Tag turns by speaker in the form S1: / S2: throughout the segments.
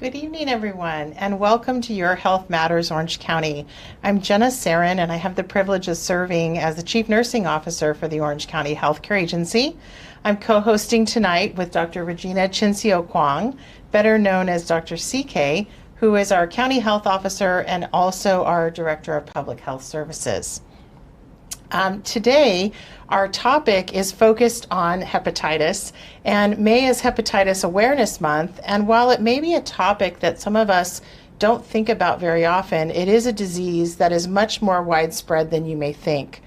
S1: Good evening, everyone, and welcome to Your Health Matters Orange County. I'm Jenna Sarin, and I have the privilege of serving as the Chief Nursing Officer for the Orange County Healthcare Agency. I'm co-hosting tonight with Dr. Regina Chincio Kwong, better known as Dr. CK, who is our County Health Officer and also our Director of Public Health Services. Today, our topic is focused on hepatitis, and May is Hepatitis Awareness Month, and while it may be a topic that some of us don't think about very often, it is a disease that is much more widespread than you may think.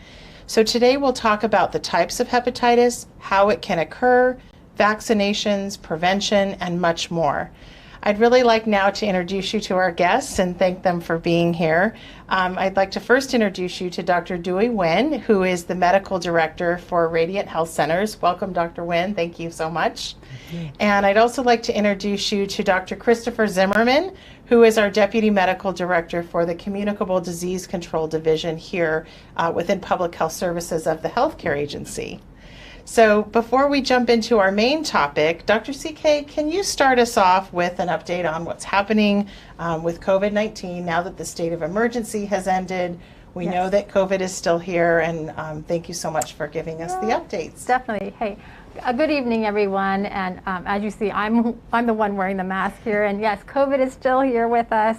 S1: So today we'll talk about the types of hepatitis, how it can occur, vaccinations, prevention, and much more. I'd really like now to introduce you to our guests and thank them for being here. I'd like to first introduce you to Dr. Dewey Nguyen, who is the Medical Director for Radiant Health Centers. Welcome, Dr. Nguyen. Thank you so much. And I'd also like to introduce you to Dr. Christopher Zimmerman, who is our Deputy Medical Director for the Communicable Disease Control Division here within Public Health Services of the Healthcare Agency. So before we jump into our main topic, Dr. CK, can you start us off with an update on what's happening with COVID-19 now that the state of emergency has ended? We know that COVID is still here, and thank you so much for giving us the updates.
S2: Definitely. Hey, good evening, everyone. And as you see, I'm the one wearing the mask here. And yes, COVID is still here with us.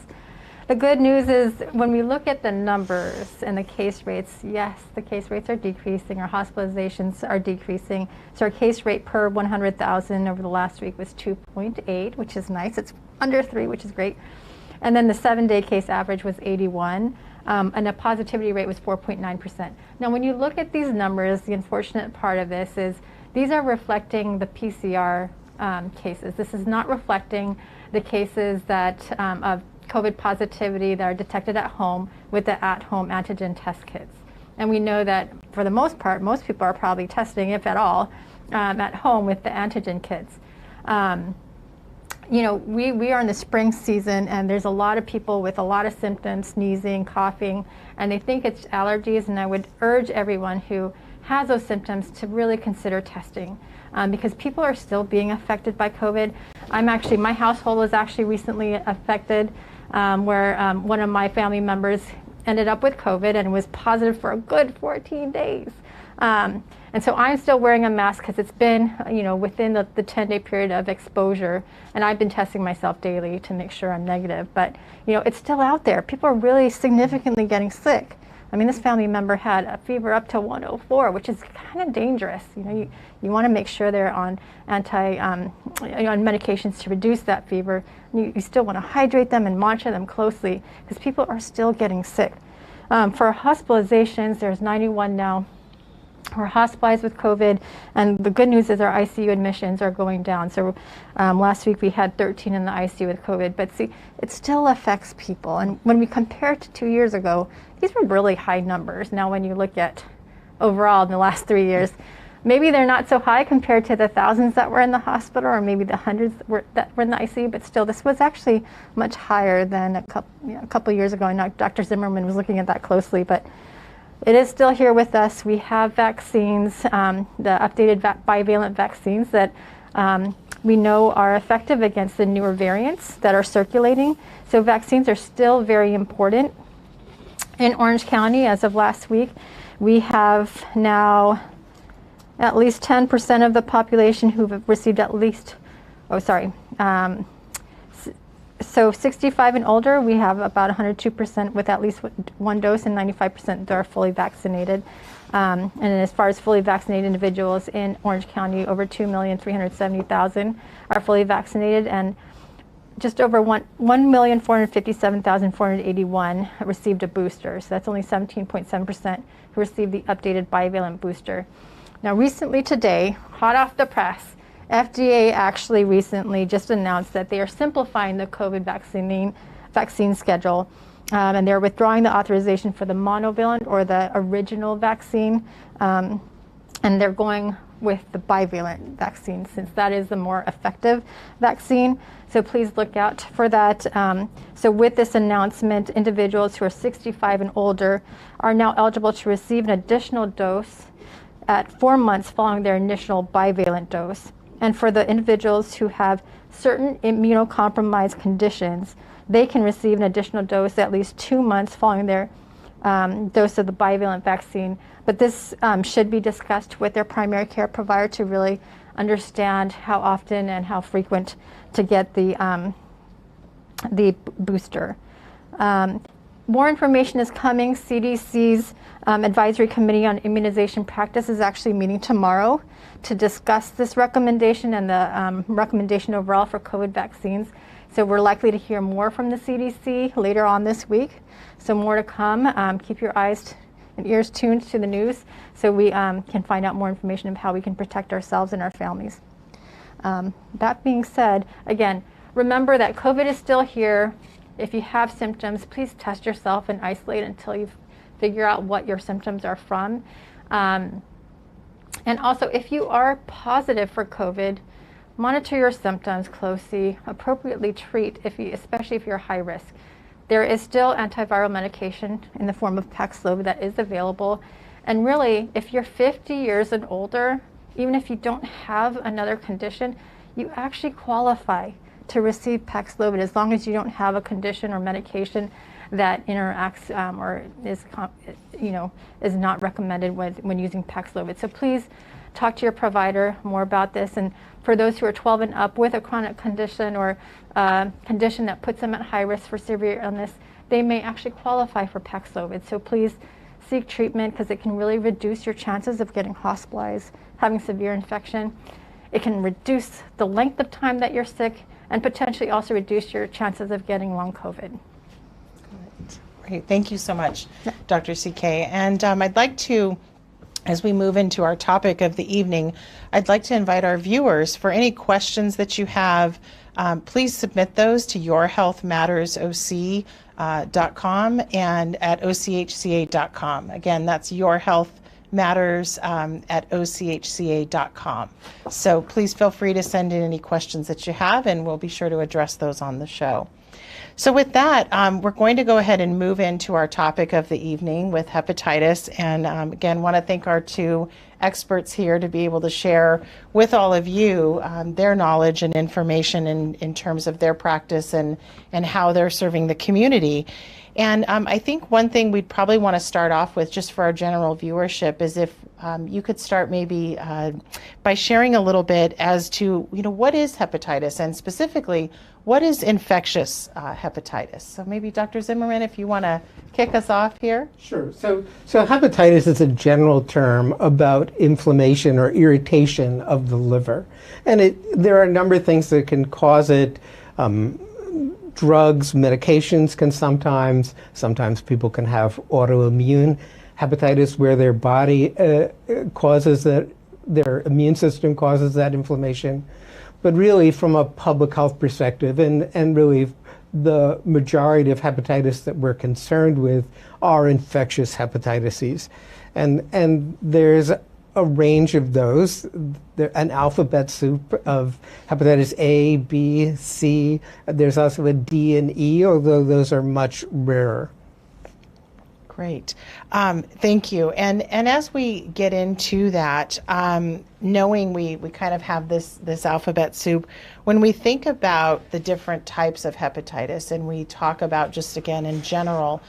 S2: The good news is when we look at the numbers and the case rates, yes, the case rates are decreasing, our hospitalizations are decreasing. So our case rate per 100,000 over the last week was 2.8, which is nice. It's under 3, which is great. And then the 7-day case average was 81, and the positivity rate was 4.9%. Now, when you look at these numbers, the unfortunate part of this is these are reflecting the PCR cases. This is not reflecting the cases that of COVID positivity that are detected at home with the at-home antigen test kits. And we know that for the most part, most people are probably testing, if at all, at home with the antigen kits. You know, we are in the spring season, and there's a lot of people with a lot of symptoms, sneezing, coughing, and they think it's allergies, and I would urge everyone who has those symptoms to really consider testing. Because people are still being affected by COVID. My household was actually recently affected where one of my family members ended up with COVID and was positive for a good 14 days. And so I'm still wearing a mask because it's been, within the 10-day period of exposure, and I've been testing myself daily to make sure I'm negative. But, it's still out there. People are really significantly getting sick. I mean, this family member had a fever up to 104, which is kind of dangerous. You want to make sure they're on on medications to reduce that fever. You still want to hydrate them and monitor them closely because people are still getting sick. For hospitalizations, there's 91 now who are hospitalized with COVID, and the good news is our ICU admissions are going down. So last week we had 13 in the ICU with COVID, but see, it still affects people. And when we compare it to 2 years ago, these were really high numbers. Now when you look at overall in the last 3 years, maybe they're not so high compared to the thousands that were in the hospital, or maybe the hundreds that were in the ICU, but still this was actually much higher than a couple years ago. And Dr. Zimmerman was looking at that closely, but it is still here with us. We have vaccines, the updated bivalent vaccines that we know are effective against the newer variants that are circulating. So vaccines are still very important. In Orange County, as of last week, we have now at least 10% of the population who've received at least, so 65 and older, we have about 102% with at least one dose, and 95% that are fully vaccinated. And as far as fully vaccinated individuals in Orange County, over 2,370,000 are fully vaccinated, and just over 1,457,481 received a booster. So that's only 17.7% who received the updated bivalent booster. Now, recently today, hot off the press, FDA actually recently just announced that they are simplifying the COVID vaccine schedule, and they're withdrawing the authorization for the monovalent or the original vaccine, and they're going with the bivalent vaccine since that is the more effective vaccine. So please look out for that. So with this announcement, individuals who are 65 and older are now eligible to receive an additional dose at 4 months following their initial bivalent dose. And for the individuals who have certain immunocompromised conditions, they can receive an additional dose at least 2 months following their dose of the bivalent vaccine. But this should be discussed with their primary care provider to really understand how often and how frequent to get the booster. More information is coming. CDC's Advisory Committee on Immunization Practice is actually meeting tomorrow to discuss this recommendation and the recommendation overall for COVID vaccines. So we're likely to hear more from the CDC later on this week. So more to come. Keep your eyes and ears tuned to the news so we can find out more information of how we can protect ourselves and our families. That being said, again, remember that COVID is still here. If you have symptoms, please test yourself and isolate until you figure out what your symptoms are from. And also, if you are positive for COVID, monitor your symptoms closely, appropriately treat, especially if you're high risk. There is still antiviral medication in the form of Paxlovid that is available. And really, if you're 50 years and older, even if you don't have another condition, you actually qualify to receive Paxlovid as long as you don't have a condition or medication that interacts or is not recommended when using Paxlovid. So please talk to your provider more about this. And for those who are 12 and up with a chronic condition or condition that puts them at high risk for severe illness, they may actually qualify for Paxlovid. So please seek treatment because it can really reduce your chances of getting hospitalized, having severe infection. It can reduce the length of time that you're sick and potentially also reduce your chances of getting long COVID.
S1: Great. Thank you so much, Dr. CK. And I'd like to, as we move into our topic of the evening, I'd like to invite our viewers for any questions that you have. Please submit those to yourhealthmattersoc.com and at ochca.com. Again, that's yourhealthmatters at ochca.com. So please feel free to send in any questions that you have, and we'll be sure to address those on the show. So with that, we're going to go ahead and move into our topic of the evening with hepatitis. And again, want to thank our two experts here to be able to share with all of you their knowledge and information in terms of their practice and how they're serving the community. And I think one thing we'd probably want to start off with just for our general viewership is if you could start maybe by sharing a little bit as to, what is hepatitis and specifically, what is infectious hepatitis? So maybe Dr. Zimmerman, if you want to kick us off here.
S3: Sure. So hepatitis is a general term about inflammation or irritation of the liver. And there are a number of things that can cause it. Drugs, medications can sometimes people can have autoimmune hepatitis where their body causes that, their immune system causes that inflammation. But really from a public health perspective and really the majority of hepatitis that we're concerned with are infectious hepatitis. And there's a range of those, an alphabet soup of hepatitis A, B, C. There's also a D and E, although those are much rarer.
S1: Great. Thank you. And as we get into that, knowing we kind of have this alphabet soup, when we think about the different types of hepatitis and we talk about just again in general,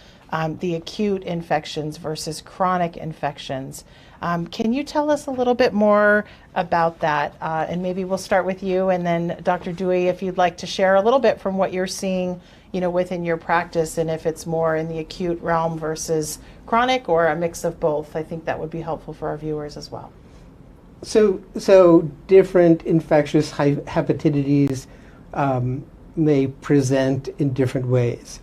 S1: the acute infections versus chronic infections, can you tell us a little bit more about that? And maybe we'll start with you, and then Dr. Dewey, if you'd like to share a little bit from what you're seeing, within your practice, and if it's more in the acute realm versus chronic or a mix of both. I think that would be helpful for our viewers as well.
S3: So different infectious hepatitis may present in different ways.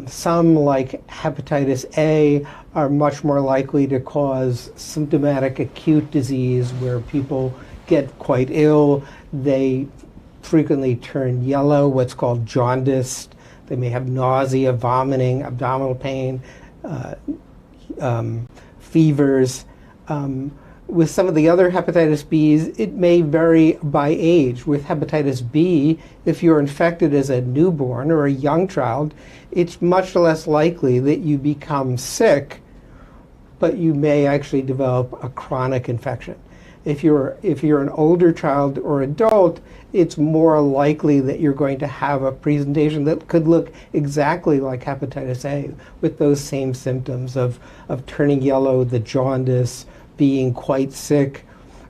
S3: Some, like hepatitis A, are much more likely to cause symptomatic acute disease where people get quite ill. They frequently turn yellow, what's called jaundiced. They may have nausea, vomiting, abdominal pain, fevers. With some of the other hepatitis Bs, it may vary by age. With hepatitis B, if you're infected as a newborn or a young child, it's much less likely that you become sick, but you may actually develop a chronic infection. If you're an older child or adult, it's more likely that you're going to have a presentation that could look exactly like hepatitis A, with those same symptoms of turning yellow, the jaundice, being quite sick.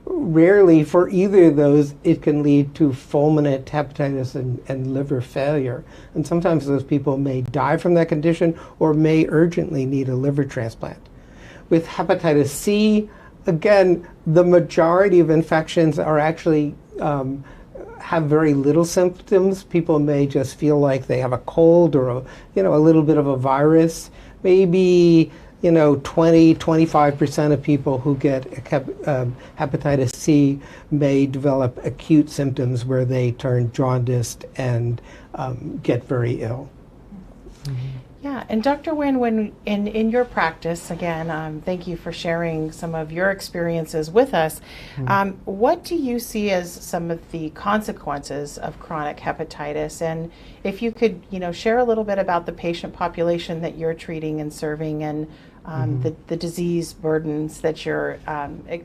S3: Rarely for either of those, it can lead to fulminant hepatitis and liver failure. And sometimes those people may die from that condition or may urgently need a liver transplant. With hepatitis C, again, the majority of infections are actually have very little symptoms. People may just feel like they have a cold or a little bit of a virus. Maybe 20-25% of people who get hepatitis C may develop acute symptoms where they turn jaundiced and get very ill.
S1: Mm-hmm. Yeah, and Dr. Nguyen, when in your practice, again, thank you for sharing some of your experiences with us. Mm-hmm. What do you see as some of the consequences of chronic hepatitis? And if you could, share a little bit about the patient population that you're treating and serving, and the disease burdens that you're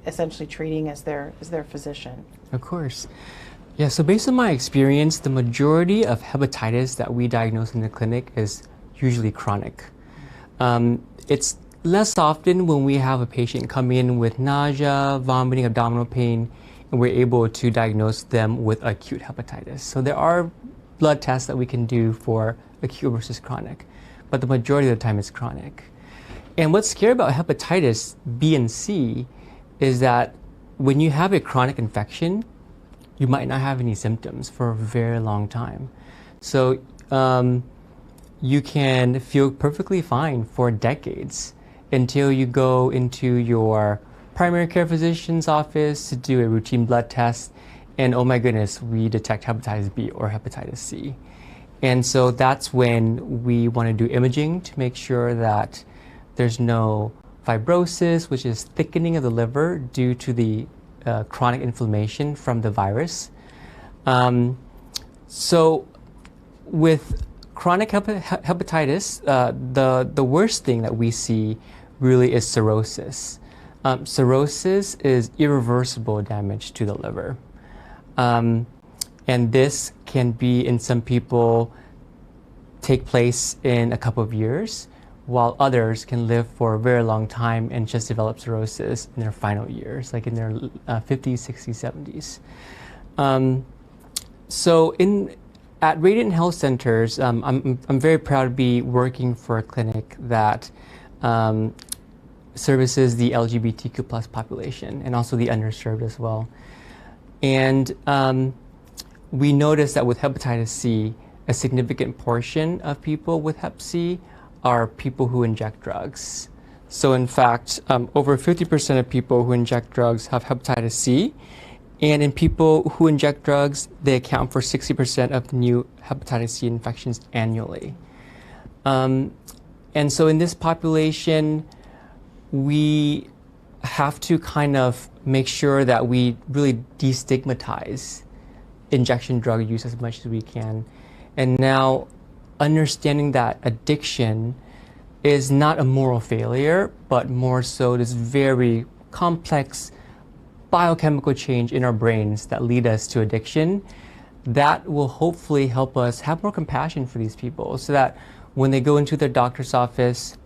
S1: essentially treating as their physician.
S4: Of course. Yeah, so based on my experience, the majority of hepatitis that we diagnose in the clinic is usually chronic. It's less often when we have a patient come in with nausea, vomiting, abdominal pain, and we're able to diagnose them with acute hepatitis. So there are blood tests that we can do for acute versus chronic, but the majority of the time it's chronic. And what's scary about hepatitis B and C is that when you have a chronic infection, you might not have any symptoms for a very long time. So you can feel perfectly fine for decades until you go into your primary care physician's office to do a routine blood test, and oh my goodness, we detect hepatitis B or hepatitis C. And so that's when we want to do imaging to make sure that there's no fibrosis, which is thickening of the liver due to the chronic inflammation from the virus. So with chronic hepatitis, the worst thing that we see really is cirrhosis. Cirrhosis is irreversible damage to the liver. And this can be, in some people, take place in a couple of years, while others can live for a very long time and just develop cirrhosis in their final years, like in their 50s, 60s, 70s. So at Radiant Health Centers, I'm very proud to be working for a clinic that services the LGBTQ plus population and also the underserved as well. And we noticed that with hepatitis C, a significant portion of people with hep C are people who inject drugs. So in fact, over 50% of people who inject drugs have hepatitis C. And in people who inject drugs, they account for 60% of new hepatitis C infections annually. And so in this population, we have to kind of make sure that we really destigmatize injection drug use as much as we can. And now understanding that addiction is not a moral failure, but more so this very complex biochemical change in our brains that lead us to addiction, that will hopefully help us have more compassion for these people so that when they go into their doctor's office,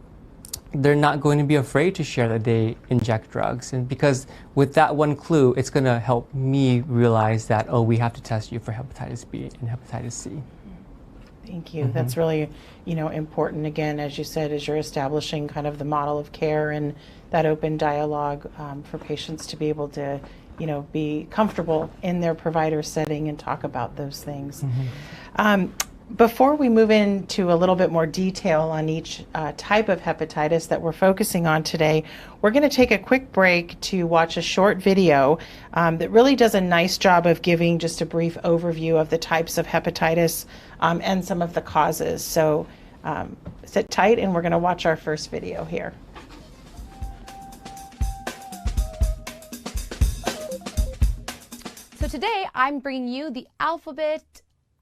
S4: they're not going to be afraid to share that they inject drugs. And because with that one clue, it's going to help me realize that, oh, we have to test you for hepatitis B and hepatitis C.
S1: Thank you. Mm-hmm. That's really, important, again, as you said, as you're establishing kind of the model of care and that open dialogue for patients to be able to, be comfortable in their provider setting and talk about those things. Mm-hmm. Before we move into a little bit more detail on each type of hepatitis that we're focusing on today, we're going to take a quick break to watch a short video that really does a nice job of giving just a brief overview of the types of hepatitis and some of the causes. So sit tight and we're going to watch our first video here.
S5: So today I'm bringing you the alphabet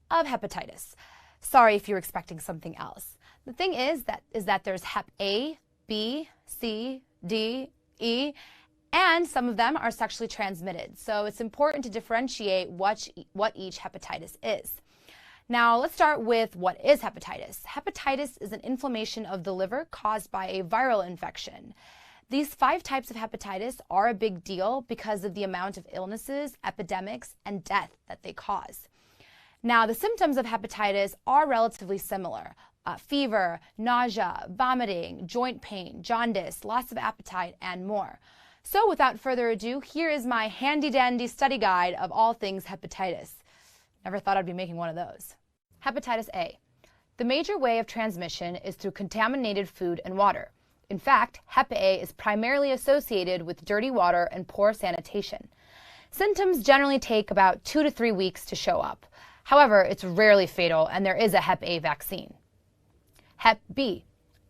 S5: of hepatitis. Sorry if you're expecting something else. The thing is that there's Hep A, B, C, D, E, and some of them are sexually transmitted. So it's important to differentiate what each hepatitis is. Now, let's start with what is hepatitis. Hepatitis is an inflammation of the liver caused by a viral infection. These 5 types of hepatitis are a big deal because of the amount of illnesses, epidemics, and death that they cause. Now, the symptoms of hepatitis are relatively similar. Fever, nausea, vomiting, joint pain, jaundice, loss of appetite, and more. So without further ado, here is my handy-dandy study guide of all things hepatitis. Never thought I'd be making one of those. Hepatitis A. The major way of transmission is through contaminated food and water. In fact, Hep A is primarily associated with dirty water and poor sanitation. Symptoms generally take about 2 to 3 weeks to show up. However, it's rarely fatal, and there is a Hep A vaccine. Hep B.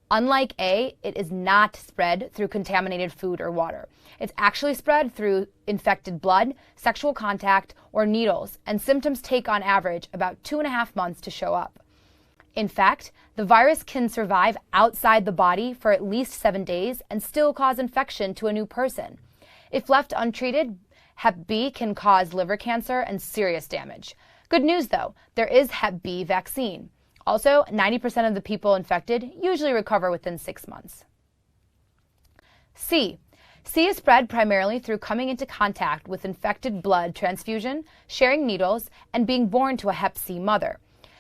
S5: Unlike A, it is not spread through contaminated food or water. It's actually spread through infected blood, sexual contact, or needles, and symptoms take on average about 2.5 months to show up. In fact, the virus can survive outside the body for at least 7 days and still cause infection to a new person. If left untreated, Hep B can cause liver cancer and serious damage. Good news though, there is Hep B vaccine. Also, 90% of the people infected usually recover within 6 months. C. C is spread primarily through coming into contact with infected blood transfusion, sharing needles, and being born to a Hep C mother.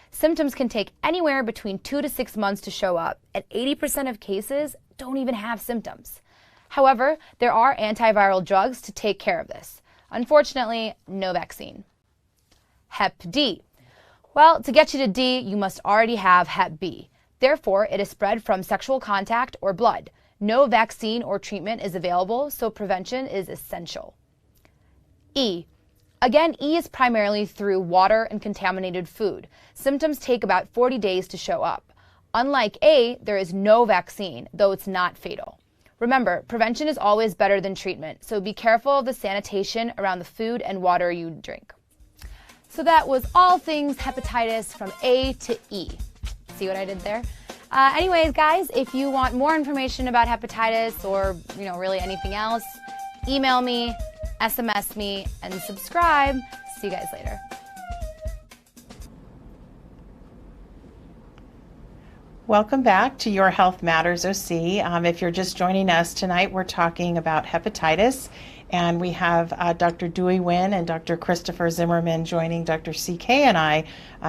S5: Symptoms can take anywhere between 2 to 6 months to show up, and 80% of cases don't even have symptoms. However, there are antiviral drugs to take care of this. Unfortunately, no vaccine. Hep D. Well, to get you to D, you must already have Hep B. Therefore, it is spread from sexual contact or blood. No vaccine or treatment is available, so prevention is essential. E. Again, E is primarily through water and contaminated food. Symptoms take about 40 days to show up. Unlike A, there is no vaccine, though it's not fatal. Remember, prevention is always better than treatment, so be careful of the sanitation around the food and water you drink. So that was all things hepatitis from A to E. See what I did there? Anyways, guys, if you want more information about hepatitis or, really anything else, email me, SMS me, and subscribe. See you guys later.
S1: Welcome back to Your Health Matters OC. If you're just joining us tonight, we're talking about hepatitis, and we have Dr. Dewey Nguyen and Dr. Christopher Zimmerman joining Dr. CK and I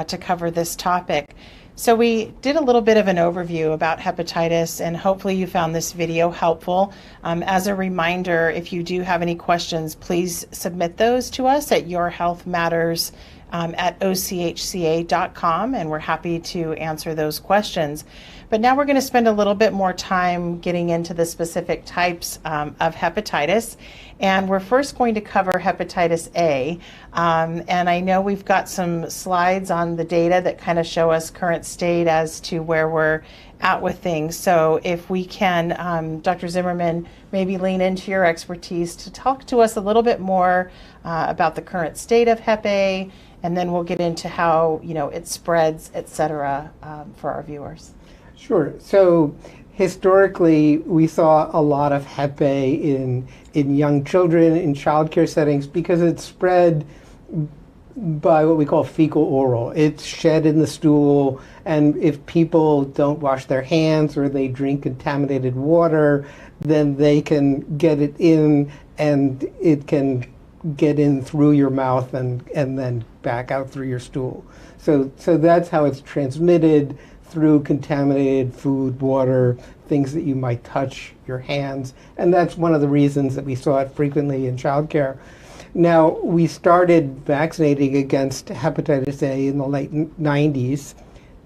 S1: to cover this topic. So we did a little bit of an overview about hepatitis, and hopefully you found this video helpful. As a reminder, if you do have any questions, please submit those to us at yourhealthmatters at ochca.com, and we're happy to answer those questions. But now we're going to spend a little bit more time getting into the specific types of hepatitis. And we're first going to cover hepatitis A. And I know we've got some slides on the data that kind of show us current state as to where we're at with things. So if we can, Dr. Zimmerman, maybe lean into your expertise to talk to us a little bit more about the current state of Hep A, and then we'll get into how it spreads, et cetera, for our viewers.
S3: Sure. So historically, we saw a lot of Hep A in young children in childcare settings because it's spread by what we call fecal oral. It's shed in the stool, and if people don't wash their hands or they drink contaminated water, then they can get it in, and it can get in through your mouth and then back out through your stool. So that's how it's transmitted, through contaminated food, water, things that you might touch, your hands. And that's one of the reasons that we saw it frequently in childcare. Now, we started vaccinating against hepatitis A in the late 90s,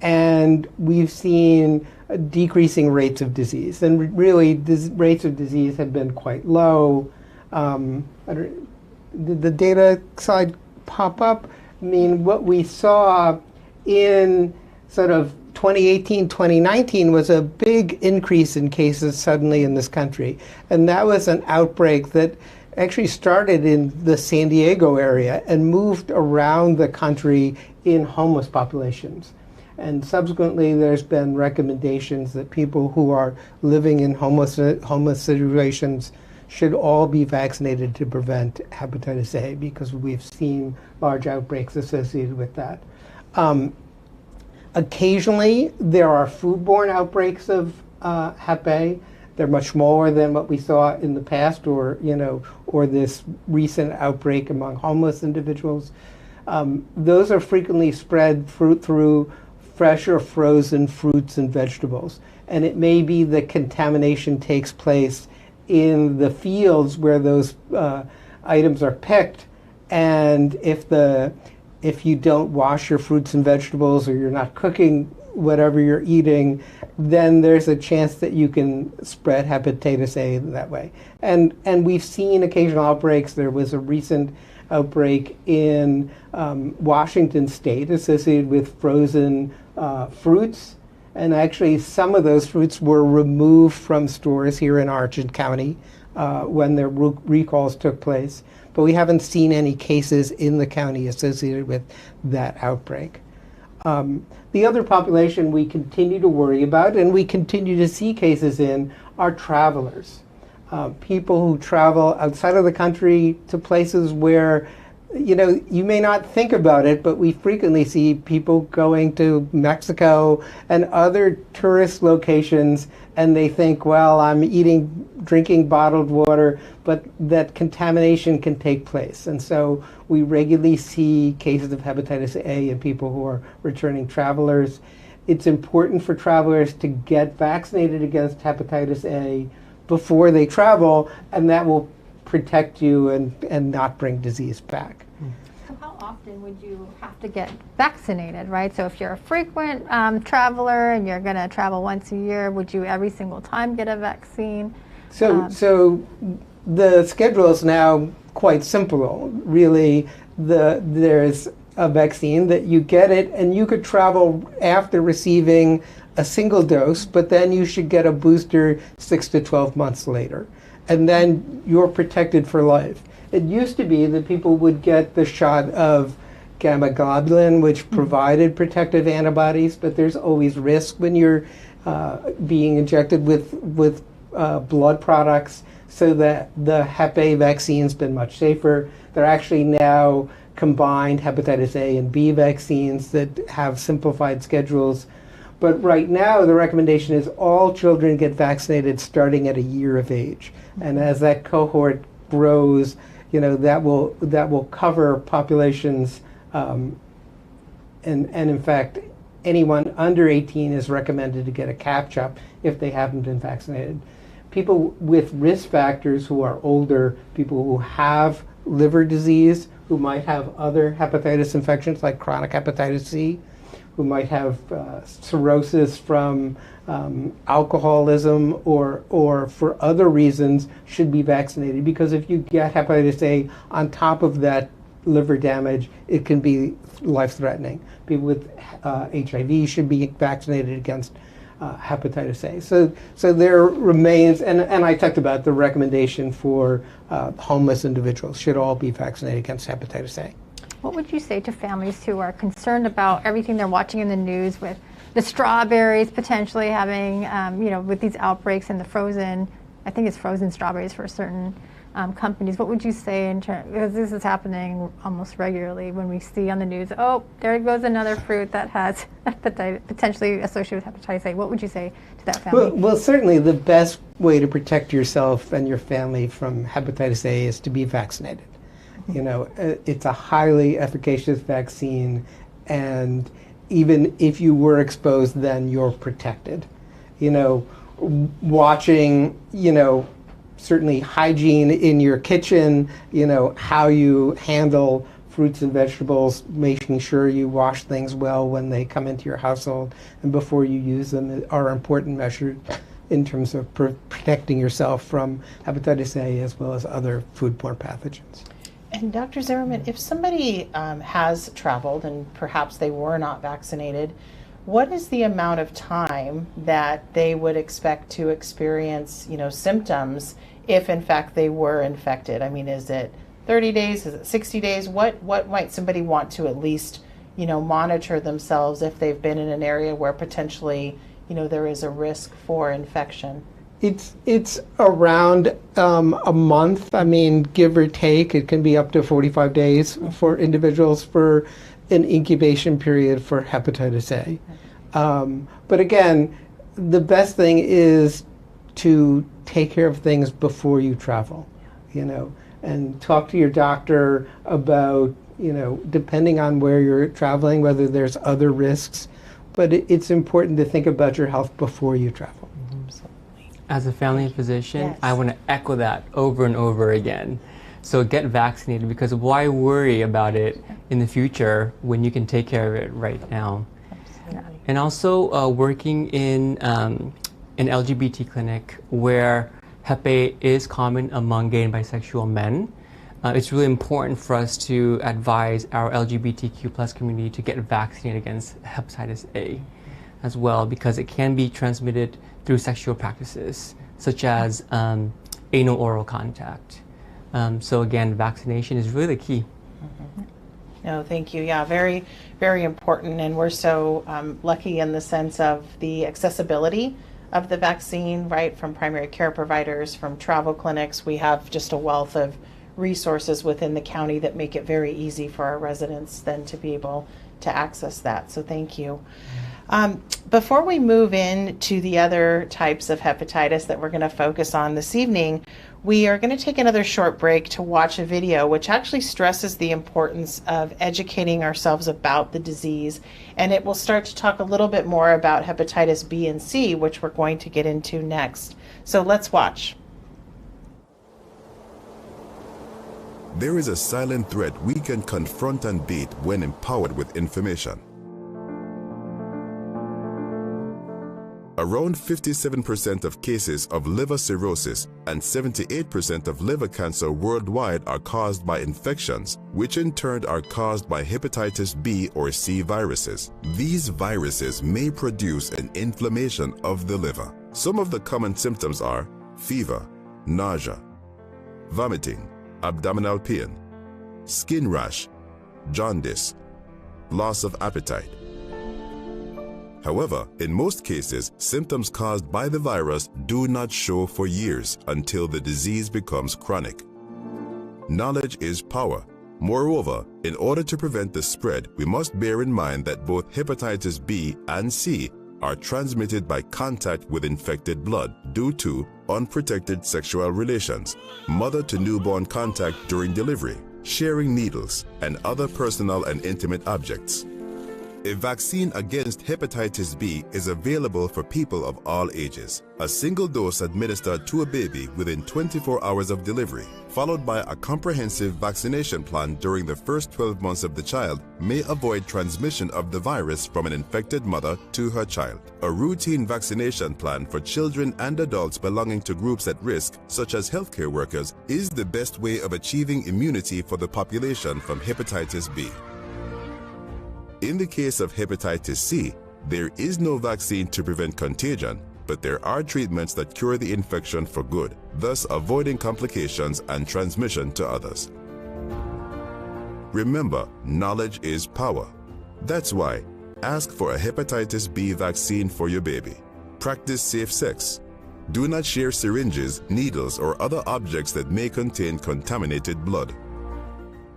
S3: and we've seen decreasing rates of disease. And really, rates of disease have been quite low. Did the data slide pop up? I mean, what we saw in sort of 2018, 2019 was a big increase in cases suddenly in this country. And that was an outbreak that actually started in the San Diego area and moved around the country in homeless populations. And subsequently, there's been recommendations that people who are living in homeless situations should all be vaccinated to prevent hepatitis A because we've seen large outbreaks associated with that. Occasionally, there are foodborne outbreaks of Hep A. They're much smaller than what we saw in the past, or this recent outbreak among homeless individuals. Those are frequently spread through fresh or frozen fruits and vegetables, and it may be that contamination takes place in the fields where those items are picked, and if you don't wash your fruits and vegetables, or you're not cooking whatever you're eating, then there's a chance that you can spread hepatitis A that way. And we've seen occasional outbreaks. There was a recent outbreak in Washington State associated with frozen fruits. And actually, some of those fruits were removed from stores here in Argent County when the recalls took place. But we haven't seen any cases in the county associated with that outbreak. The other population we continue to worry about, and we continue to see cases in, are travelers. People who travel outside of the country to places where, you may not think about it, but we frequently see people going to Mexico and other tourist locations, and they think, well, I'm drinking bottled water, but that contamination can take place. And so we regularly see cases of hepatitis A in people who are returning travelers. It's important for travelers to get vaccinated against hepatitis A before they travel, and that will protect you and not bring disease back.
S2: So how often would you have to get vaccinated, right? So if you're a frequent traveler and you're going to travel once a year, would you every single time get a vaccine?
S3: So the schedule is now quite simple, really. There's a vaccine that you get it, and you could travel after receiving a single dose, but then you should get a booster 6 to 12 months later. And then you're protected for life. It used to be that people would get the shot of gamma globulin, which provided protective antibodies, but there's always risk when you're being injected with blood products, so that the Hep A vaccine's been much safer. There are actually now combined hepatitis A and B vaccines that have simplified schedules. But right now, the recommendation is all children get vaccinated starting at a year of age. And as that cohort grows, that will cover populations. And in fact, anyone under 18 is recommended to get a catch-up if they haven't been vaccinated. People with risk factors who are older, people who have liver disease, who might have other hepatitis infections like chronic hepatitis C, who might have cirrhosis from alcoholism or for other reasons, should be vaccinated. Because if you get hepatitis A on top of that liver damage, it can be life-threatening. People with HIV should be vaccinated against hepatitis A. So there remains, and I talked about the recommendation for homeless individuals should all be vaccinated against hepatitis A.
S2: What would you say to families who are concerned about everything they're watching in the news with the strawberries potentially having, with these outbreaks and the frozen, I think it's frozen strawberries for certain companies. What would you say in terms, because this is happening almost regularly when we see on the news, oh, there goes another fruit that has potentially associated with hepatitis A. What would you say to that family?
S3: Well, certainly the best way to protect yourself and your family from hepatitis A is to be vaccinated. It's a highly efficacious vaccine, and even if you were exposed, then you're protected. Watching, certainly hygiene in your kitchen, how you handle fruits and vegetables, making sure you wash things well when they come into your household and before you use them are important measures in terms of protecting yourself from hepatitis A as well as other foodborne pathogens.
S1: And Dr. Zimmerman, if somebody has traveled and perhaps they were not vaccinated, what is the amount of time that they would expect to experience, symptoms if in fact they were infected? I mean, is it 30 days? Is it 60 days? What might somebody want to at least, monitor themselves if they've been in an area where potentially, there is a risk for infection?
S3: It's around a month. I mean, give or take, it can be up to 45 days for individuals for an incubation period for hepatitis A. But again, the best thing is to take care of things before you travel, and talk to your doctor about, depending on where you're traveling, whether there's other risks. But it's important to think about your health before you travel.
S4: As a family physician,
S1: Yes.
S4: I want to echo that over and over again. So get vaccinated, because why worry about it in the future when you can take care of it right now?
S1: Absolutely.
S4: And also working in an LGBT clinic where Hep A is common among gay and bisexual men. It's really important for us to advise our LGBTQ plus community to get vaccinated against hepatitis A as well, because it can be transmitted through sexual practices, such as anal oral contact. So again, vaccination is really key.
S1: No, thank you. Yeah, very, very important. And we're so lucky in the sense of the accessibility of the vaccine, right, from primary care providers, from travel clinics. We have just a wealth of resources within the county that make it very easy for our residents then to be able to access that. So thank you. Before we move into the other types of hepatitis that we're going to focus on this evening, we are going to take another short break to watch a video which actually stresses the importance of educating ourselves about the disease, and it will start to talk a little bit more about hepatitis B and C, which we're going to get into next. So let's watch.
S6: There is a silent threat we can confront and beat when empowered with information. Around 57% of cases of liver cirrhosis and 78% of liver cancer worldwide are caused by infections, which in turn are caused by hepatitis B or C viruses. These viruses may produce an inflammation of the liver. Some of the common symptoms are fever, nausea, vomiting, abdominal pain, skin rash, jaundice, loss of appetite. However, in most cases, symptoms caused by the virus do not show for years until the disease becomes chronic. Knowledge is power. Moreover, in order to prevent the spread, we must bear in mind that both hepatitis B and C are transmitted by contact with infected blood due to unprotected sexual relations, mother-to-newborn contact during delivery, sharing needles, and other personal and intimate objects. A vaccine against hepatitis B is available for people of all ages. A single dose administered to a baby within 24 hours of delivery, followed by a comprehensive vaccination plan during the first 12 months of the child, may avoid transmission of the virus from an infected mother to her child. A routine vaccination plan for children and adults belonging to groups at risk, such as healthcare workers, is the best way of achieving immunity for the population from hepatitis B. In the case of hepatitis C, there is no vaccine to prevent contagion, but there are treatments that cure the infection for good, thus avoiding complications and transmission to others. Remember, knowledge is power. That's why, ask for a hepatitis B vaccine for your baby. Practice safe sex. Do not share syringes, needles, or other objects that may contain contaminated blood.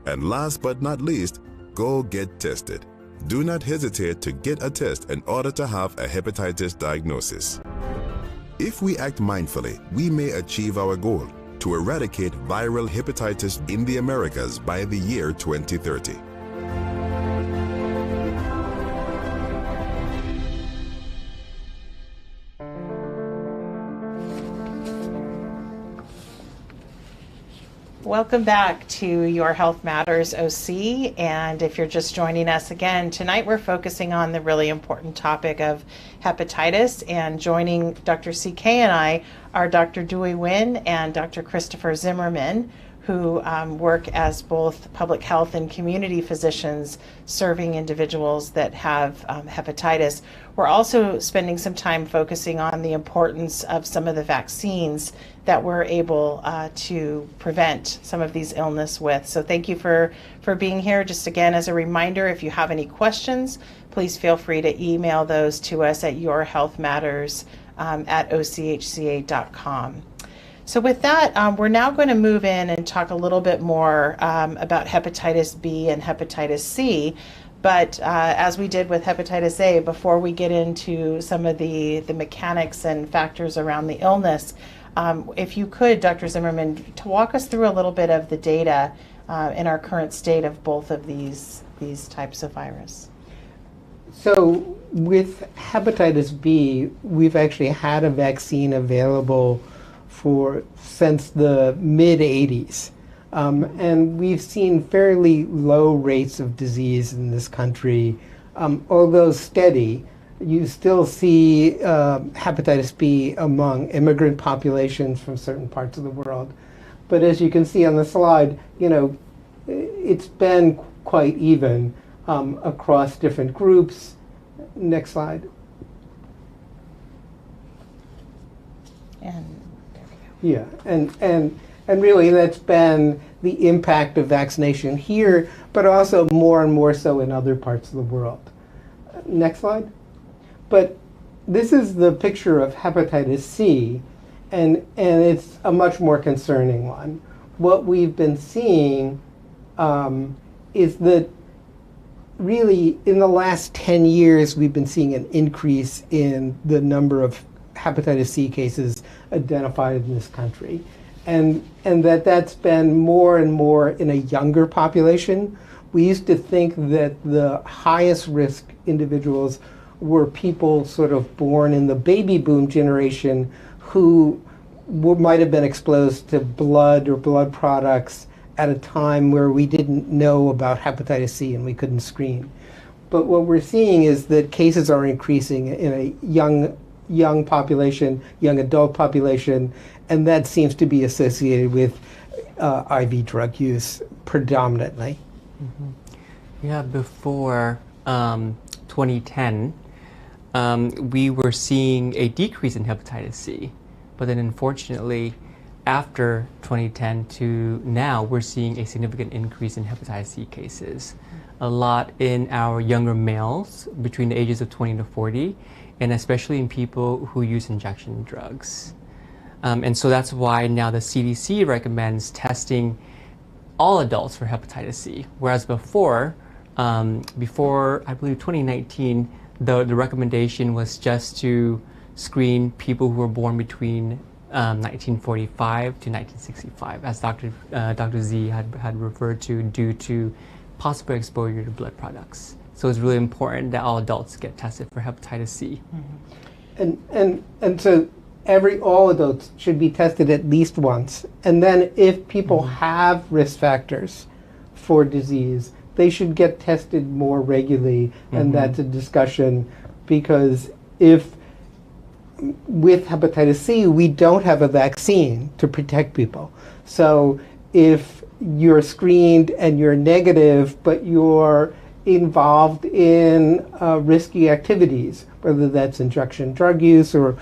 S6: And last but not least, go get tested. Do not hesitate to get a test in order to have a hepatitis diagnosis. If we act mindfully, we may achieve our goal to eradicate viral hepatitis in the Americas by the year 2030.
S1: Welcome back to Your Health Matters OC, and if you're just joining us again, tonight we're focusing on the really important topic of hepatitis, and joining Dr. CK and I are Dr. Dewey Nguyen and Dr. Christopher Zimmerman, who work as both public health and community physicians serving individuals that have hepatitis. We're also spending some time focusing on the importance of some of the vaccines that we're able to prevent some of these illness with. So thank you for being here. Just again, as a reminder, if you have any questions, please feel free to email those to us at yourhealthmatters at ochca.com. So with that, we're now going to move in and talk a little bit more about hepatitis B and hepatitis C. But as we did with hepatitis A, before we get into some of the mechanics and factors around the illness, if you could, Dr. Zimmerman, to walk us through a little bit of the data in our current state of both of these types of virus.
S3: So with hepatitis B, we've actually had a vaccine available since the mid-'80s. And we've seen fairly low rates of disease in this country. Although steady, you still see hepatitis B among immigrant populations from certain parts of the world. But as you can see on the slide, it's been quite even across different groups. Next slide.
S1: And there we go.
S3: Yeah, and really that's been the impact of vaccination here, but also more and more so in other parts of the world. Next slide. But this is the picture of hepatitis C, and it's a much more concerning one. What we've been seeing is that really in the last 10 years we've been seeing an increase in the number of hepatitis C cases identified in this country. And that's been more and more in a younger population. We used to think that the highest risk individuals were people sort of born in the baby boom generation who might have been exposed to blood or blood products at a time where we didn't know about hepatitis C and we couldn't screen. But what we're seeing is that cases are increasing in a young population, young adult population, and that seems to be associated with IV drug use predominantly.
S4: Mm-hmm. Yeah, before 2010, we were seeing a decrease in hepatitis C, but then unfortunately, after 2010 to now, we're seeing a significant increase in hepatitis C cases. A lot in our younger males between the ages of 20 to 40, and especially in people who use injection drugs. And so that's why now the CDC recommends testing all adults for hepatitis C, whereas before I believe 2019, the recommendation was just to screen people who were born between 1945 to 1965, as Dr. Z had referred to, due to possible exposure to blood products. So it's really important that all adults get tested for hepatitis C.
S3: Mm-hmm. And so all adults should be tested at least once. And then if people have risk factors for disease, they should get tested more regularly. And that's a discussion, because if with hepatitis C, we don't have a vaccine to protect people. So if you're screened and you're negative, but you're involved in risky activities, whether that's injection drug use or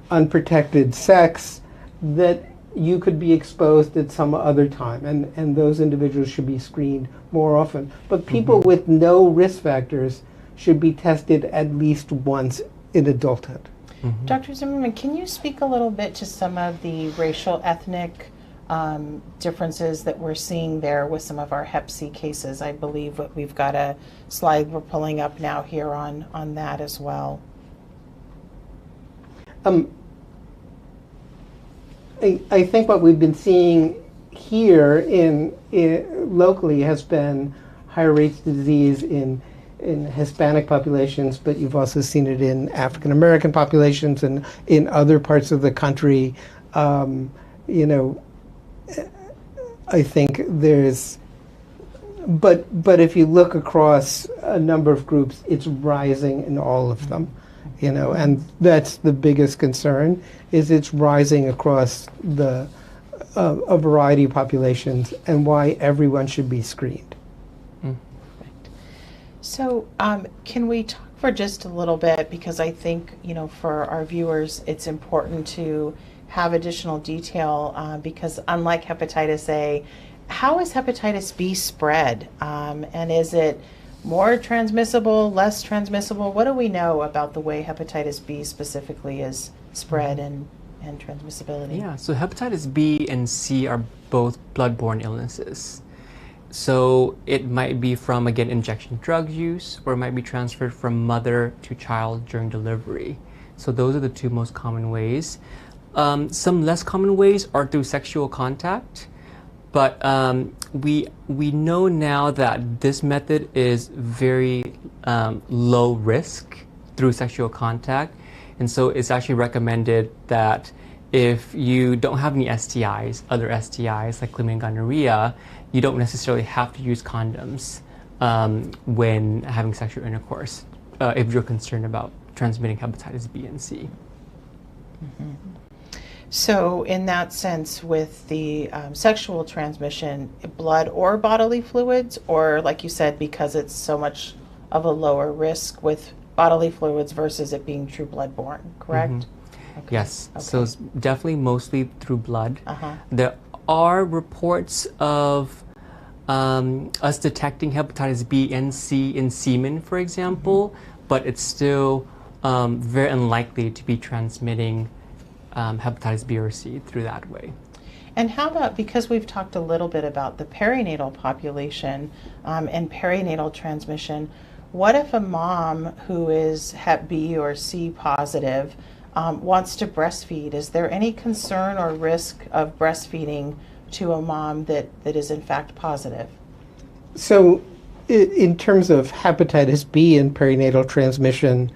S3: unprotected sex, that you could be exposed at some other time, and those individuals should be screened more often. But people with no risk factors should be tested at least once in adulthood.
S1: Dr. Zimmerman, can you speak a little bit to some of the racial, ethnic differences that we're seeing there with some of our Hep C cases? I believe we've got a slide we're pulling up now here on that as well.
S3: I think what we've been seeing here locally has been higher rates of disease in Hispanic populations, but you've also seen it in African American populations and in other parts of the country. I think there's, but if you look across a number of groups, it's rising in all of them, and that's the biggest concern, is it's rising across a variety of populations, and why everyone should be screened.
S1: Perfect. So can we talk for just a little bit, because I think, for our viewers, it's important to have additional detail, because unlike hepatitis A, how is hepatitis B spread? And is it more transmissible, less transmissible? What do we know about the way hepatitis B specifically is spread and transmissibility?
S4: Yeah, so hepatitis B and C are both bloodborne illnesses. So it might be from, again, injection drug use, or it might be transferred from mother to child during delivery. So those are the two most common ways. Some less common ways are through sexual contact, but we know now that this method is very low risk through sexual contact, and so it's actually recommended that if you don't have any STIs, other STIs like chlamydia and gonorrhea, you don't necessarily have to use condoms when having sexual intercourse if you're concerned about transmitting hepatitis B and C.
S1: Mm-hmm. So in that sense, with the sexual transmission, blood or bodily fluids, or like you said, because it's so much of a lower risk with bodily fluids versus it being true bloodborne, correct?
S4: Mm-hmm.
S1: Okay.
S4: Yes,
S1: Okay.
S4: so it's definitely mostly through blood.
S1: Uh-huh.
S4: There are reports of us detecting hepatitis B and C in semen, for example, but it's still very unlikely to be transmitting hepatitis B or C through that way.
S1: And how about, because we've talked a little bit about the perinatal population and perinatal transmission, what if a mom who is Hep B or C positive wants to breastfeed? Is there any concern or risk of breastfeeding to a mom that is in fact positive?
S3: So in terms of hepatitis B and perinatal transmission,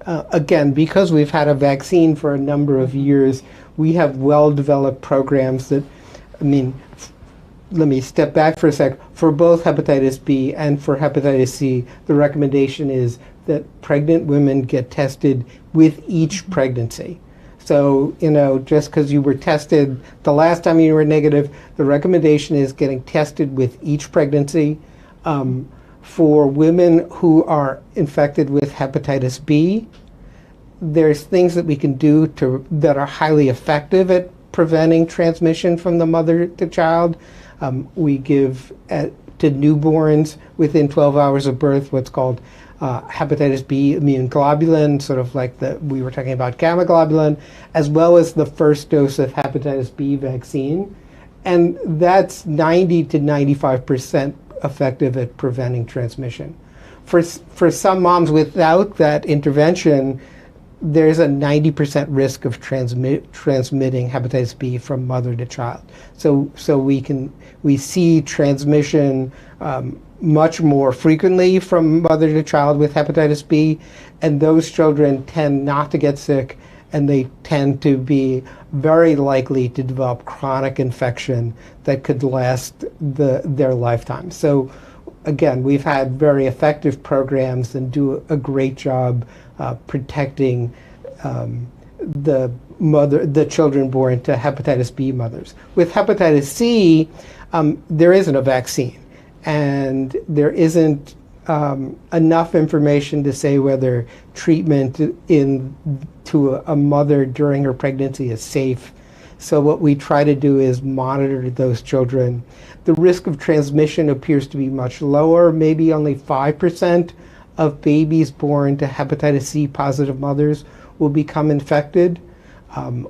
S3: again, because we've had a vaccine for a number of years, we have well-developed programs that, let me step back for a sec. For both hepatitis B and for hepatitis C, the recommendation is that pregnant women get tested with each pregnancy. So, just because you were tested the last time you were negative, the recommendation is getting tested with each pregnancy. For women who are infected with hepatitis B, there's things that we can do that are highly effective at preventing transmission from the mother to child. We give to newborns within 12 hours of birth what's called hepatitis B immune globulin, sort of like we were talking about gamma globulin, as well as the first dose of hepatitis B vaccine. And that's 90 to 95% effective at preventing transmission. For some moms without that intervention, there's a 90% risk of transmitting hepatitis B from mother to child. So we see transmission much more frequently from mother to child with hepatitis B, and those children tend not to get sick, and they tend to be very likely to develop chronic infection that could last their lifetime. So again, we've had very effective programs and do a great job protecting the children born to hepatitis B mothers. With hepatitis C, there isn't a vaccine, and there isn't enough information to say whether treatment to a mother during her pregnancy is safe. So what we try to do is monitor those children. The risk of transmission appears to be much lower, maybe only 5% of babies born to hepatitis C positive mothers will become infected. A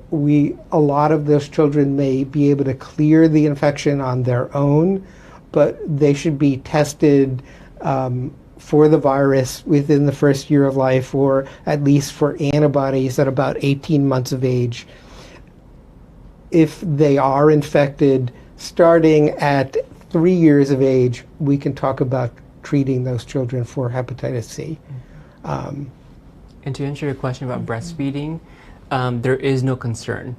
S3: lot of those children may be able to clear the infection on their own, but they should be tested for the virus within the first year of life, or at least for antibodies at about 18 months of age. If they are infected, starting at 3 years of age, we can talk about treating those children for hepatitis C.
S4: And to answer your question about breastfeeding, there is no concern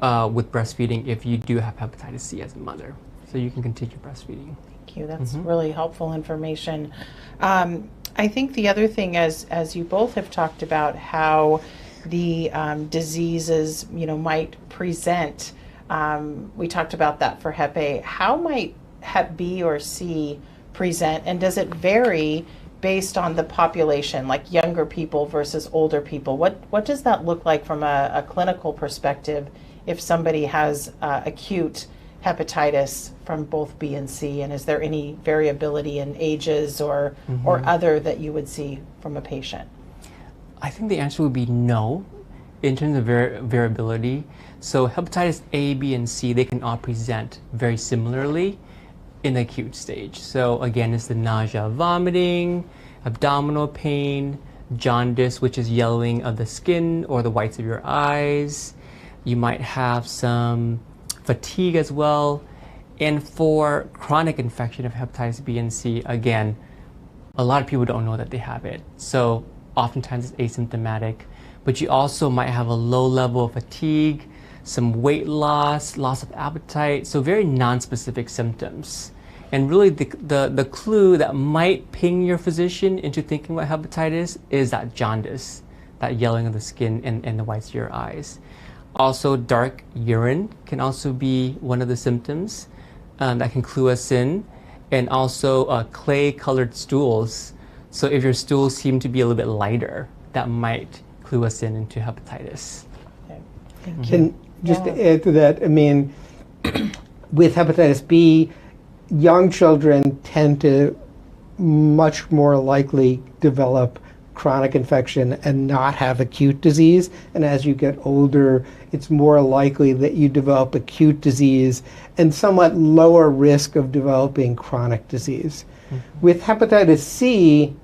S4: with breastfeeding if you do have hepatitis C as a mother. So you can continue breastfeeding.
S1: Thank you. That's really helpful information. I think the other thing, as you both have talked about how the diseases, might present. We talked about that for Hep A. How might Hep B or C present, and does it vary based on the population, like younger people versus older people? What does that look like from a clinical perspective if somebody has acute hepatitis from both B and C? And is there any variability in ages or other that you would see from a patient?
S4: I think the answer would be no in terms of variability. So hepatitis A, B, and C, they can all present very similarly in the acute stage. So again, it's the nausea, vomiting, abdominal pain, jaundice, which is yellowing of the skin or the whites of your eyes. You might have some fatigue as well. And for chronic infection of hepatitis B and C, again, a lot of people don't know that they have it. So oftentimes it's asymptomatic, but you also might have a low level of fatigue, some weight loss, loss of appetite, so very non-specific symptoms. And really the clue that might ping your physician into thinking about hepatitis is that jaundice, that yellowing of the skin and the whites of your eyes. Also, dark urine can also be one of the symptoms that can clue us in, and also clay-colored stools. So if your stools seem to be a little bit lighter, that might clue us into hepatitis.
S1: Okay. Thank you.
S3: And just to add to that, I mean, with hepatitis B, young children tend to much more likely develop chronic infection and not have acute disease. And as you get older, it's more likely that you develop acute disease and somewhat lower risk of developing chronic disease. With hepatitis C,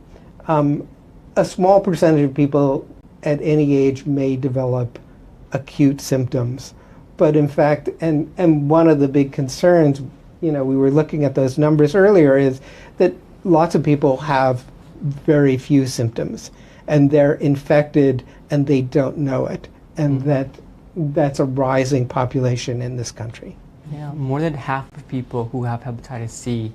S3: a small percentage of people at any age may develop acute symptoms. But in fact, and one of the big concerns, we were looking at those numbers earlier, is that lots of people have very few symptoms and they're infected and they don't know it. And that's a rising population in this country.
S4: Yeah, more than half of people who have hepatitis C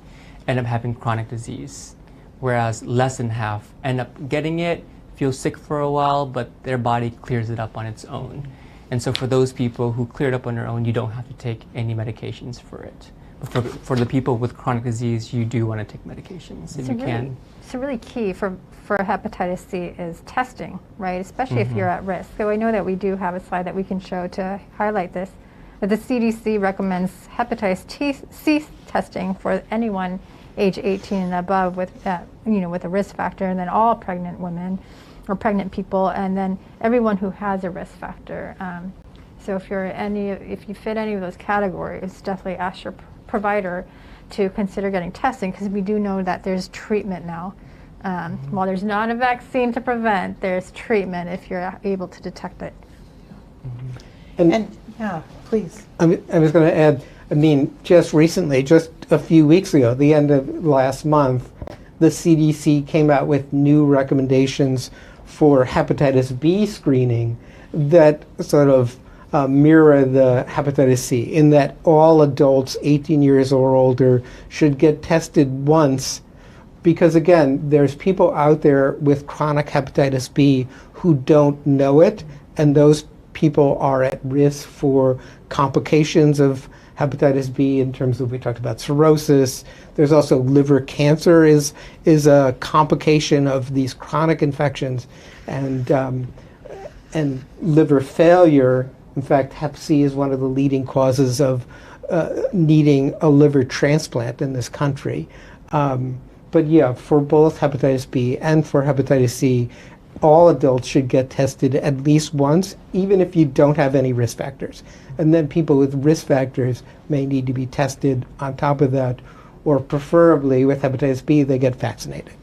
S4: end up having chronic disease, whereas less than half end up getting it, feel sick for a while, but their body clears it up on its own. And so for those people who clear it up on their own, you don't have to take any medications for it. But for the people with chronic disease, you do want to take medications if you can.
S2: So really key for hepatitis C is testing, right? Especially if you're at risk. So I know that we do have a slide that we can show to highlight this. That the CDC recommends hepatitis C testing for anyone age 18 and above with with a risk factor, and then all pregnant women or pregnant people, and then everyone who has a risk factor. So if you fit any of those categories, definitely ask your provider to consider getting testing, because we do know that there's treatment now. While there's not a vaccine to prevent, there's treatment if you're able to detect it.
S1: And yeah, please.
S3: I was going to add, just recently, just a few weeks ago, the end of last month, the CDC came out with new recommendations for hepatitis B screening that sort of mirror the hepatitis C, in that all adults 18 years or older should get tested once, because again, there's people out there with chronic hepatitis B who don't know it, and those people are at risk for complications of hepatitis B in terms of, we talked about cirrhosis. There's also liver cancer is a complication of these chronic infections, and liver failure. In fact, Hep C is one of the leading causes of needing a liver transplant in this country. But yeah, for both hepatitis B and for hepatitis C, all adults should get tested at least once, even if you don't have any risk factors. And then people with risk factors may need to be tested on top of that, or preferably with hepatitis B, they get vaccinated.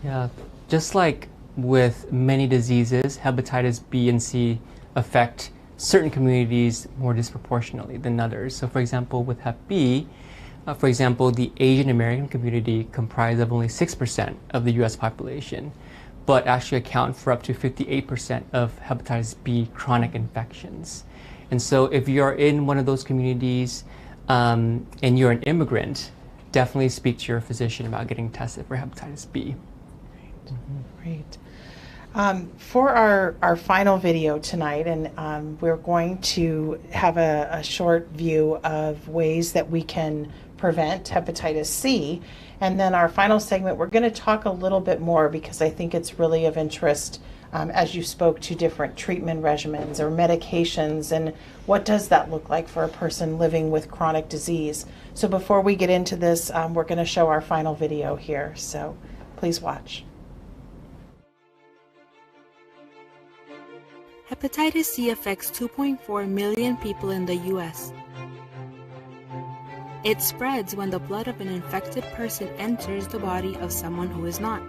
S4: Yeah, just like with many diseases, hepatitis B and C affect certain communities more disproportionately than others. So for example, with Hep B, the Asian American community comprised of only 6% of the US population, but actually account for up to 58% of hepatitis B chronic infections. And so if you're in one of those communities and you're an immigrant, definitely speak to your physician about getting tested for hepatitis B.
S1: Great. For our final video tonight, and we're going to have a short view of ways that we can prevent hepatitis C. And then our final segment, we're going to talk a little bit more, because I think it's really of interest as you spoke to different treatment regimens or medications, and what does that look like for a person living with chronic disease. So before we get into this, we're going to show our final video here. So please watch.
S7: Hepatitis C affects 2.4 million people in the U.S. It spreads when the blood of an infected person enters the body of someone who is not.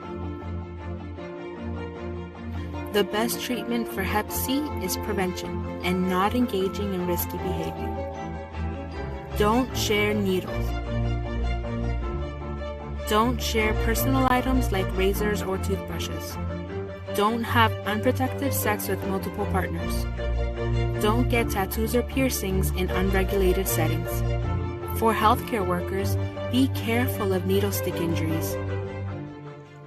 S7: The best treatment for Hep C is prevention and not engaging in risky behavior. Don't share needles. Don't share personal items like razors or toothbrushes. Don't have unprotected sex with multiple partners. Don't get tattoos or piercings in unregulated settings. For healthcare workers, be careful of needle stick injuries.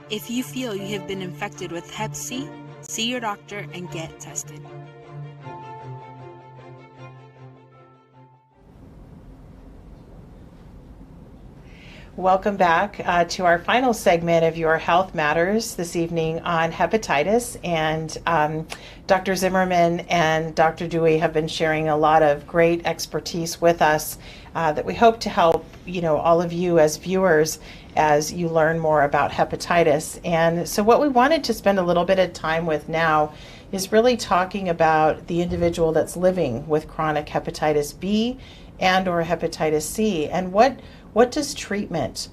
S7: If you feel you have been infected with Hep C, see your doctor and get tested.
S1: Welcome back to our final segment of Your Health Matters this evening on hepatitis. And Dr. Zimmerman and Dr. Dewey have been sharing a lot of great expertise with us that we hope to help, all of you as viewers as you learn more about hepatitis. And so what we wanted to spend a little bit of time with now is really talking about the individual that's living with chronic hepatitis B and or hepatitis C, and what does treatment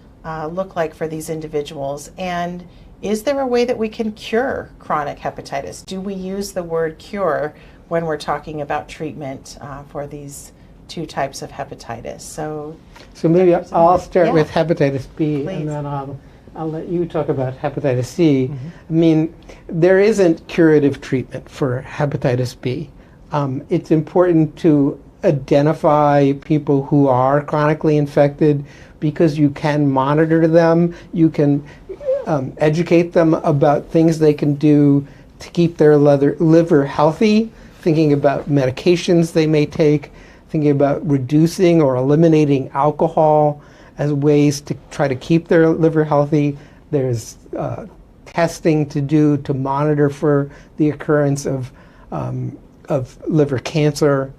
S1: look like for these individuals? And is there a way that we can cure chronic hepatitis? Do we use the word cure when we're talking about treatment for these two types of hepatitis? So
S3: maybe I'll start
S1: Yeah.
S3: with hepatitis B,
S1: Please.
S3: and then I'll let you talk about hepatitis C. I mean, there isn't curative treatment for hepatitis B. It's important to identify people who are chronically infected, because you can monitor them, you can educate them about things they can do to keep their liver healthy, thinking about medications they may take, thinking about reducing or eliminating alcohol as ways to try to keep their liver healthy. There's testing to do to monitor for the occurrence of liver cancer.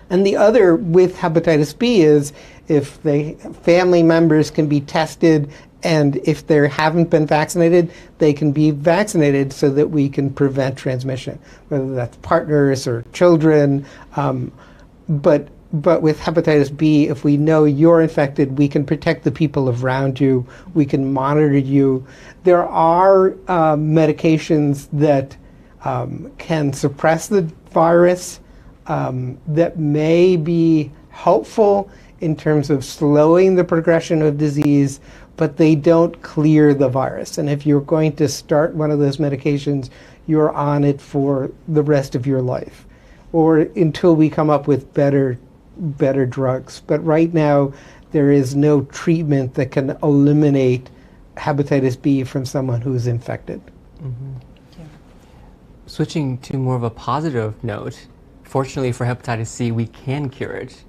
S3: And the other with hepatitis B is if the family members can be tested, and if they haven't been vaccinated, they can be vaccinated so that we can prevent transmission, whether that's partners or children. But with hepatitis B, if we know you're infected, we can protect the people around you. We can monitor you. There are medications that can suppress the virus that may be helpful in terms of slowing the progression of disease, but they don't clear the virus. And if you're going to start one of those medications, you're on it for the rest of your life, or until we come up with better drugs. But right now, there is no treatment that can eliminate hepatitis B from someone who's infected.
S4: Switching to more of a positive note, fortunately for hepatitis C, we can cure it.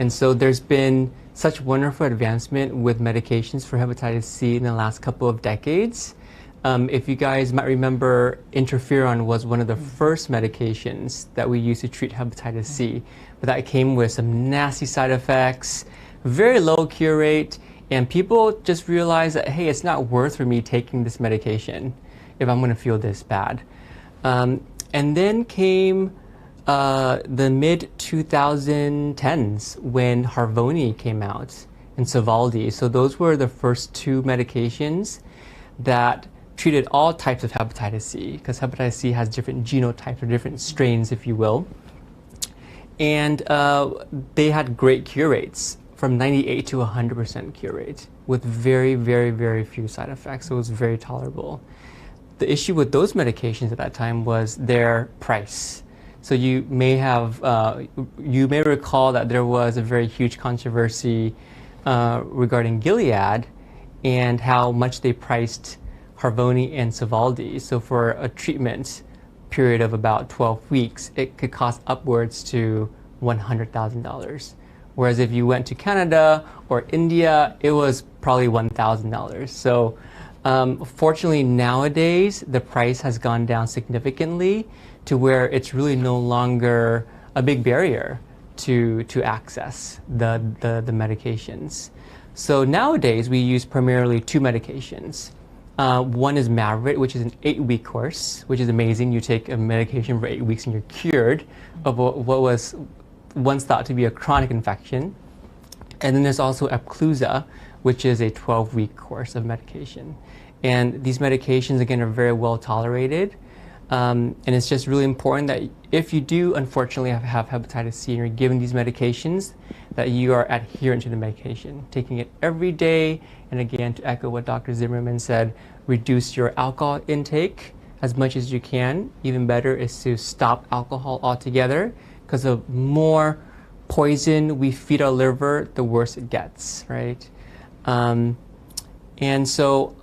S4: And so there's been such wonderful advancement with medications for hepatitis C in the last couple of decades. If you guys might remember, interferon was one of the first medications that we used to treat hepatitis C, but that came with some nasty side effects, very low cure rate, and people just realized that, hey, it's not worth for me taking this medication if I'm going to feel this bad. And then came the mid-2010s when Harvoni came out and Sovaldi. So those were the first two medications that treated all types of hepatitis C, because hepatitis C has different genotypes or different strains, if you will. And they had great cure rates, from 98 to 100% cure rate, with very, very, very few side effects. So it was very tolerable. The issue with those medications at that time was their price. So you may recall that there was a very huge controversy regarding Gilead and how much they priced Harvoni and Sovaldi. So for a treatment period of about 12 weeks, it could cost upwards to $100,000, Whereas if you went to Canada or India, it was probably $1,000. So fortunately nowadays, the price has gone down significantly to where it's really no longer a big barrier to access the medications. So nowadays, we use primarily 2 medications. One is Maverit, which is an 8-week course, which is amazing. You take a medication for 8 weeks and you're cured of what was once thought to be a chronic infection. And then there's also Epclusa, which is a 12-week course of medication. And these medications, again, are very well tolerated. And it's just really important that if you do, unfortunately, have hepatitis C and you're given these medications, that you are adherent to the medication, taking it every day. And again, to echo what Dr. Zimmerman said, reduce your alcohol intake as much as you can. Even better is to stop alcohol altogether, because the more poison we feed our liver, the worse it gets, right? And so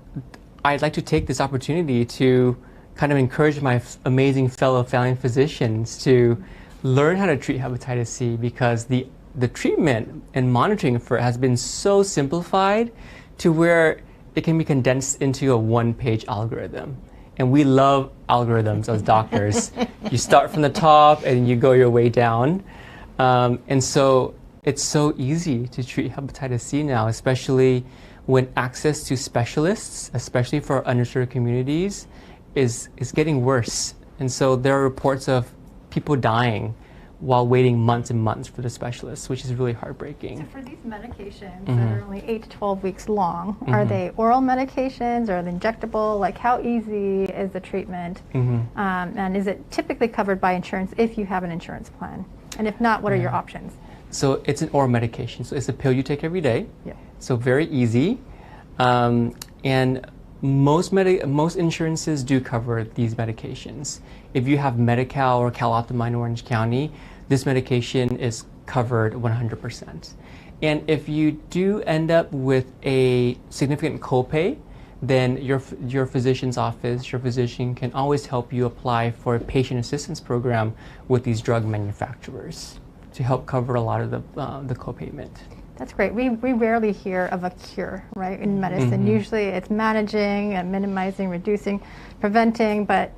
S4: I'd like to take this opportunity to kind of encourage my amazing fellow family physicians to learn how to treat hepatitis C, because the treatment and monitoring for it has been so simplified to where it can be condensed into a 1-page algorithm. And we love algorithms as doctors. You start from the top and you go your way down. And so it's so easy to treat hepatitis C now, especially when access to specialists, especially for underserved communities, is getting worse. And so there are reports of people dying while waiting months and months for the specialists, which is really heartbreaking.
S2: So for these medications that are only 8 to 12 weeks long, are they oral medications or are they injectable? Like, how easy is the treatment? And is it typically covered by insurance if you have an insurance plan? And if not, what are your options?
S4: So it's an oral medication. So it's a pill you take every day.
S2: Yeah.
S4: So very easy. And most insurances do cover these medications. If you have Medi-Cal or Cal-Optima in Orange County, this medication is covered 100%. And if you do end up with a significant copay, then your physician's office, your physician can always help you apply for a patient assistance program with these drug manufacturers to help cover a lot of the copayment.
S2: That's great. We rarely hear of a cure, right, in medicine. Usually it's managing and minimizing, reducing, preventing, but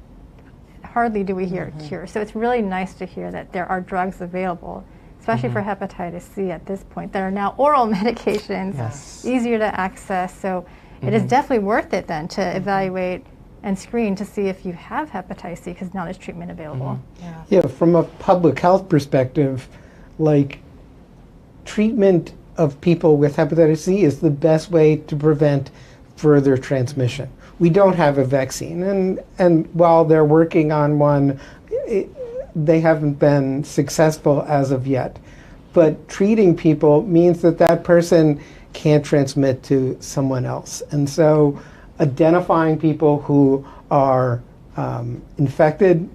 S2: hardly do we hear a cure. So it's really nice to hear that there are drugs available, especially for hepatitis C at this point, that are now oral medications, easier to access. So it is definitely worth it then to evaluate and screen to see if you have hepatitis C, because now there's treatment available.
S3: Yeah, from a public health perspective, like, treatment of people with hepatitis C is the best way to prevent further transmission. We don't have a vaccine, and while they're working on one, they haven't been successful as of yet. But treating people means that that person can't transmit to someone else. And so identifying people who are infected,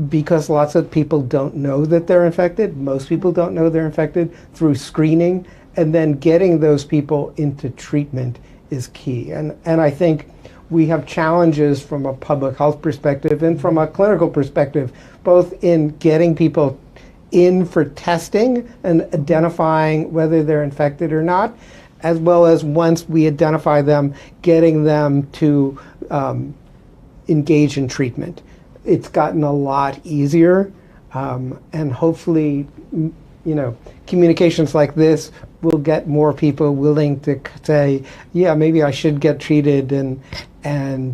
S3: because lots of people don't know that they're infected, most people don't know they're infected, through screening, and then getting those people into treatment is key. And I think we have challenges from a public health perspective and from a clinical perspective, both in getting people in for testing and identifying whether they're infected or not, as well as once we identify them, getting them to engage in treatment. It's gotten a lot easier, and hopefully, communications like this will get more people willing to say, yeah, maybe I should get treated, and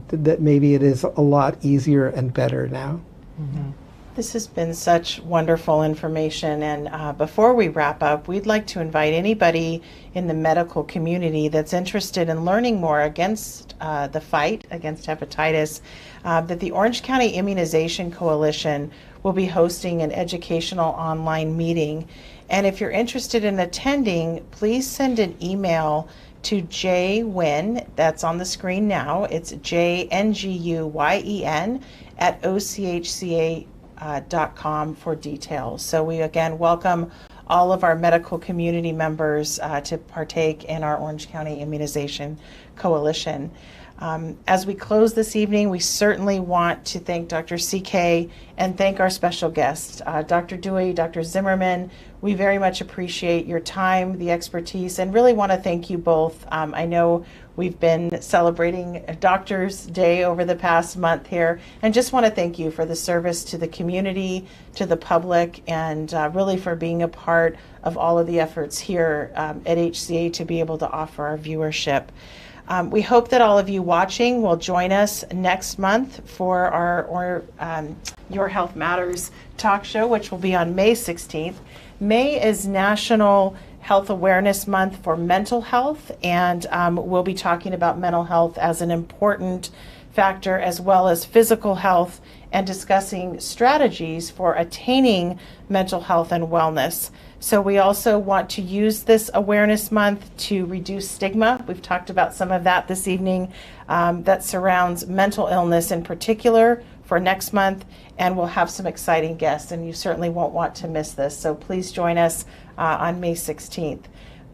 S3: that maybe it is a lot easier and better now.
S1: This has been such wonderful information, and before we wrap up, we'd like to invite anybody in the medical community that's interested in learning more against the fight against hepatitis, that the Orange County Immunization Coalition will be hosting an educational online meeting. And if you're interested in attending, please send an email to jwyn, that's on the screen now, it's JNGUYEN @OCHCA.com for details. So we again welcome all of our medical community members to partake in our Orange County Immunization Coalition. As we close this evening, we certainly want to thank Dr. CK and thank our special guests, Dr. Dewey, Dr. Zimmerman. We very much appreciate your time, the expertise, and really want to thank you both. I know we've been celebrating Doctors' Day over the past month here, and just want to thank you for the service to the community, to the public, and really for being a part of all of the efforts here at HCA to be able to offer our viewership. We hope that all of you watching will join us next month for our Your Health Matters talk show, which will be on May 16th. May is National Health Awareness Month for mental health, and we'll be talking about mental health as an important factor, as well as physical health, and discussing strategies for attaining mental health and wellness. So we also want to use this awareness month to reduce stigma. We've talked about some of that this evening that surrounds mental illness in particular for next month, and we'll have some exciting guests, and you certainly won't want to miss this. So please join us on May 16th.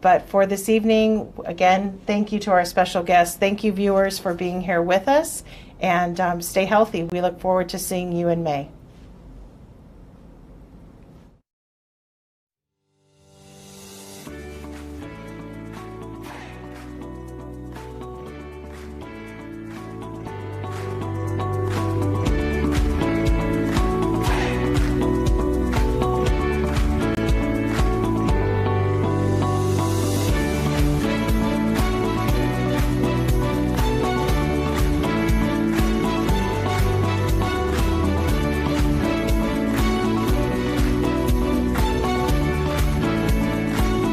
S1: But for this evening, again, thank you to our special guests. Thank you, viewers, for being here with us, and stay healthy. We look forward to seeing you in May.